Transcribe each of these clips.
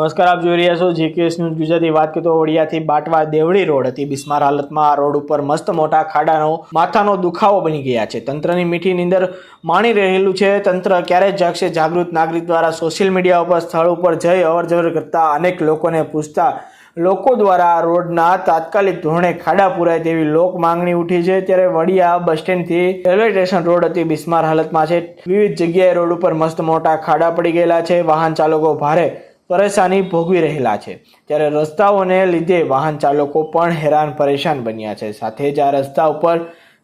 નમસ્કાર, આપ જોઈ રહ્યા છો જીકેએસ ન્યૂઝ ગુજરાતી। વાત કરીએ તો વડિયાથી બાટવા દેવળી રોડ હતી બિસ્માર હાલતમાં। આ રોડ ઉપર મસ્ત મોટા ખાડાનો માથાનો દુખાવો બની ગયા છે। તંત્રની મીઠી નીંદર માણી રહેલું છે। તંત્ર ક્યારે જાગશે? જાગૃત નાગરિક દ્વારા સોશિયલ મીડિયા ઉપર સ્થળ ઉપર જઈ અવરજવર કરતા અનેક લોકોને પૂછતા લોકો દ્વારા રોડના તાત્કાલિક ધોરણે ખાડા પુરાય તેવી લોક માંગણી ઉઠી છે। ત્યારે વડિયા બસ સ્ટેન્ડથી રેલવે સ્ટેશન રોડ હતી બિસ્માર હાલતમાં છે। વિવિધ જગ્યાએ રોડ ઉપર મસ્ત મોટા ખાડા પડી ગયેલા છે। વાહન ચાલકો ભારે પરેશાની ભોગવી રહેલા છે। ત્યારે રસ્તાઓને લીધે વાહન ચાલકો પણ હેરાન પરેશાન બન્યા છે। સાથે જ આ રસ્તા ઉપર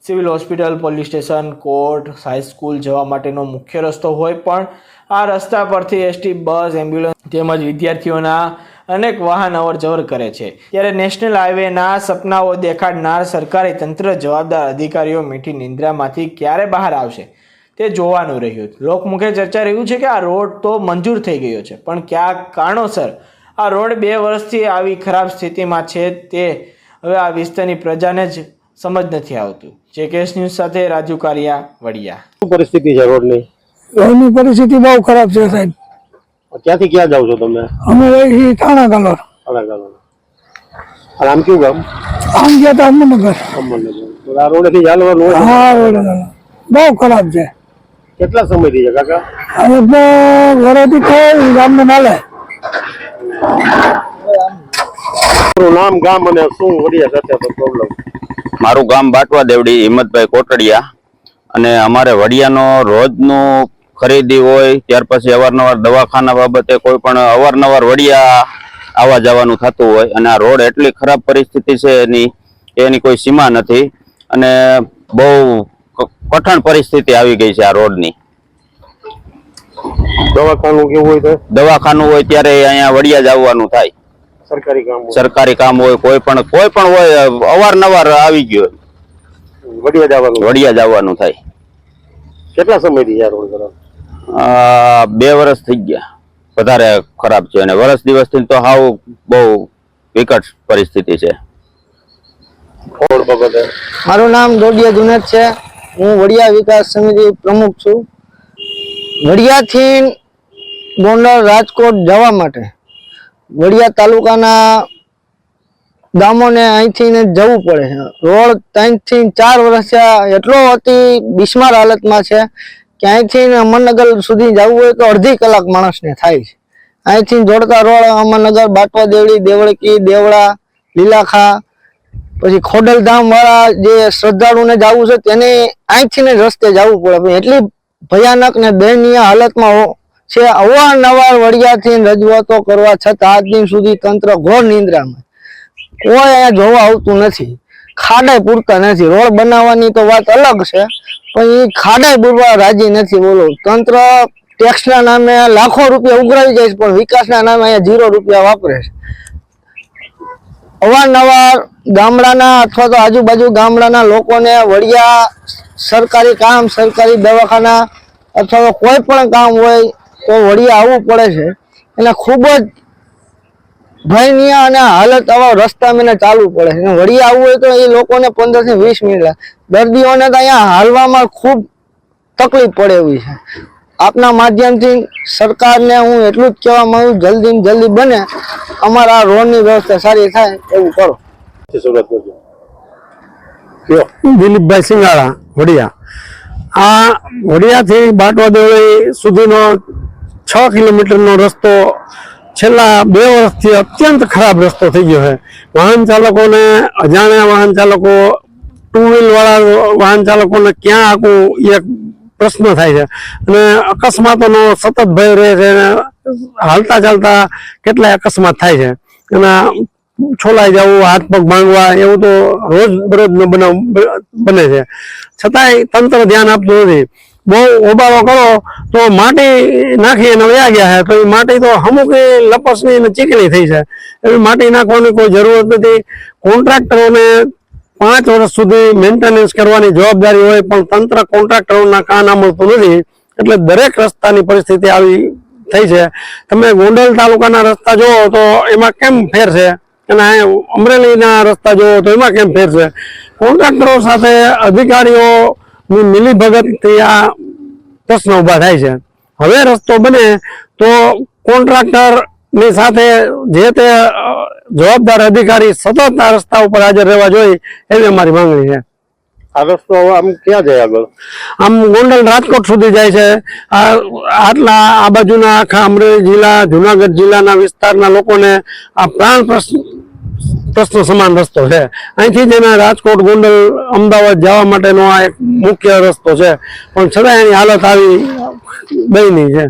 civil hospital, police station, court, high school જવા માટેનો મુખ્ય રસ્તો હોય પણ આ રસ્તા પરથી એસટી બસ, એમ્બ્યુલન્સ તેમજ વિદ્યાર્થીઓના અનેક વાહન અવર જવર કરે છે। ત્યારે નેશનલ હાઈવેના સપનાઓ દેખાડનાર સરકારી તંત્ર, જવાબદાર અધિકારીઓ મીઠી નિંદ્રામાંથી ક્યારે બહાર આવશે તે જોવાનું રહ્યું। લોકમુખે ચર્ચા રહ્યું છે કે આ રોડ તો મંજૂર થઈ ગયો છે પણ કયા કારણોસર આ રોડ 2 વર્ષથી આવી ખરાબ સ્થિતિમાં છે તે હવે આ વિસ્તારની પ્રજાને જ સમજ નથી આવતું। જેકેએસ ન્યૂઝ સાથે રાજુ કારિયા, વડિયા। શું પરિસ્થિતિ છે રોડની? રોડની પરિસ્થિતિ બહુ ખરાબ છે સાહેબ। ક્યાંથી ક્યાં જાવ છો તમે? અમે અહીં થાણા ગાલોર। આમ કયું ગામ? આમ ગયા હતા અમરનગર। આ રોડેથી ચાલવાનું? હા, રોડ બહુ ખરાબ છે। કેટલા સમયથી છે કાકા? હવે ઘરેથી કોઈ ગામને નાલે। નામ, ગામ અને શું વડિયા સાથે પ્રોબ્લેમ? મારું ગામ બાટવા દેવડી, હિંમતભાઈ કોટડિયા। અને અમારે વડિયાનો રોજનું ખરીદી હોય, ત્યાર પછી અવારનવાર દવાખાના બાબતે કોઈ પણ અવારનવાર વડિયા આવવા જવાનું થતું હોય અને આ રોડ એટલી ખરાબ પરિસ્થિતિ છે એની કોઈ સીમા નથી અને બહુ કઠણ પરિસ્થિતિ આવી ગઈ છે આ રોડની। દવાખાનું કેવું હોય તો? દવાખાનું હોય ત્યારે અહીંયા વડિયા જ આવવાનું થાય। સરકારી કામ હોય, કોઈ પણ હોય, અવારનવાર આવી ગયો વડિયા જવાનું થાય। કેટલા સમયથી આ રોડ ખરાબ? 2 વર્ષ થઈ ગયા, વધારે ખરાબ છે અને વર્ષ દિવસથી તો હાવ બહુ વિકટ પરિસ્થિતિ છે। મારું નામ દોડિયા જુનેદ છે। હું વડિયા વિકાસ સમિતિ પ્રમુખ છું। વડિયાથી ગોંડલ, રાજકોટ જવા માટે વડિયા તાલુકાના ગામોને અહીંથી જવું પડે છે। રોડ 3 થી 4 વર્ષ એટલો અતિ બિસ્માર હાલતમાં છે કે અહીંથી અમરનગર સુધી જવું હોય તો અડધી કલાક માણસને થાય છે। અહીંથી જોડતા રોડ અમરનગર, બાટવા દેવળી, દેવળકી, દેવળા, લીલાખા, પછી ખોડલધામ વાળા જે શ્રદ્ધાળુને જવું છે તેને અહીંથી રસ્તે જવું પડે। એટલી ભયાનક ને દયનીય હાલતમાં છે। અવારનવાર વડિયાથી રજૂઆતો કરવા છતાં આજ દિન સુધી તંત્ર ઘોર નિંદ્રામાં, કોઈ અહીંયા જોવા આવતું નથી। ખાડાય પૂરતા નથી। રોડ બનાવવાની તો વાત અલગ છે પણ એ ખાડાય પૂરવા રાજી નથી। બોલો, તંત્ર ટેક્સના નામે લાખો રૂપિયા ઉઘરાવી જાય છે પણ વિકાસના નામે અહીંયા 0 રૂપિયા વાપરે છે। અવારનવાર ગામડાના અથવા તો આજુબાજુ ગામડાના લોકોને વડિયા સરકારી કામ, સરકારી દવાખાના અથવા તો કોઈ પણ કામ હોય તો વડિયા આવવું પડે છે। એટલે ખૂબ જ ભયનીય અને હાલત આવા રસ્તા મને ચાલવું પડે છે। વડિયા આવવું હોય તો એ લોકોને 15 થી 20 મિનિટ લાગે। દર્દીઓને તો અહીંયા હાલવામાં ખૂબ તકલીફ પડે એવી છે। આપના માધ્યમથી સરકારને હું એટલું જ કહેવા માંગુ, જલ્દી જલ્દી બને અમારા રોડની વ્યવસ્થા સારી થાય એવું કરો। દિલીપભાઈ સિંગાળા, વડિયા। આ વડિયાથી બાટવા દેવળી સુધીનો 6 કિલોમીટરનો રસ્તો છેલ્લા 2 વર્ષથી અત્યંત ખરાબ રસ્તો થઈ ગયો છે। વાહન ચાલકોને, અજાણ્યા વાહન ચાલકો, 2 વ્હીલ વાળા વાહન ચાલકોને ક્યાં આખું એક પ્રશ્ન થાય છે અને અકસ્માતોનો સતત ભય રહે છે। હાલતા ચાલતા કેટલાય અકસ્માત થાય છે અને છોલાઈ જવું, હાથ પગ ભાંગવા એવું તો રોજ બનાવ બને છે, છતાંય તંત્ર ધ્યાન આપતું નથી। બહુ ઓબાળો કરો તો માટી નાખી અને વયા ગયા છે તો એ માટી તો અમુક લપસની અને ચીકણી થઈ છે। એવી માટી નાખવાની કોઈ જરૂરત નથી। કોન્ટ્રાક્ટરોને 5 વર્ષ સુધી મેન્ટેનન્સ કરવાની જવાબદારી હોય પણ તંત્ર કોન્ટ્રાક્ટરોના કાન સાંભળતું નથી। એટલે દરેક રસ્તાની પરિસ્થિતિ આવી થઈ છે। તમે ગોંડલ તાલુકાના રસ્તા જોવો તો એમાં કેમ ફેર છે અને અમરેલીના રસ્તા જોવો તો એમાં કેમ ફેર છે? કોન્ટ્રાક્ટરો સાથે અધિકારીઓની મિલીભગતથી આ પ્રશ્ન ઉભા થાય છે। હવે રસ્તો બને તો કોન્ટ્રાક્ટર ની સાથે જે તે જવાબદાર અધિકારી સતત આ રસ્તા ઉપર હાજર રહેવા જોઈએ એવી અમારી માંગણી છે. આ રસ્તો આમ ક્યાં જાય આગળ? આમ ગોંડલ રાજકોટ સુધી જાય છે. આ બાજુના આખા અમરેલી જિલ્લા જુનાગઢ જિલ્લાના વિસ્તારના લોકોને આ પ્રાણ પ્રશ્ન સમાન રસ્તો છે. અહીંથી જ એના રાજકોટ ગોંડલ અમદાવાદ જવા માટેનો આ એક મુખ્ય રસ્તો છે, પણ છતાં એની હાલત આવી બની છે.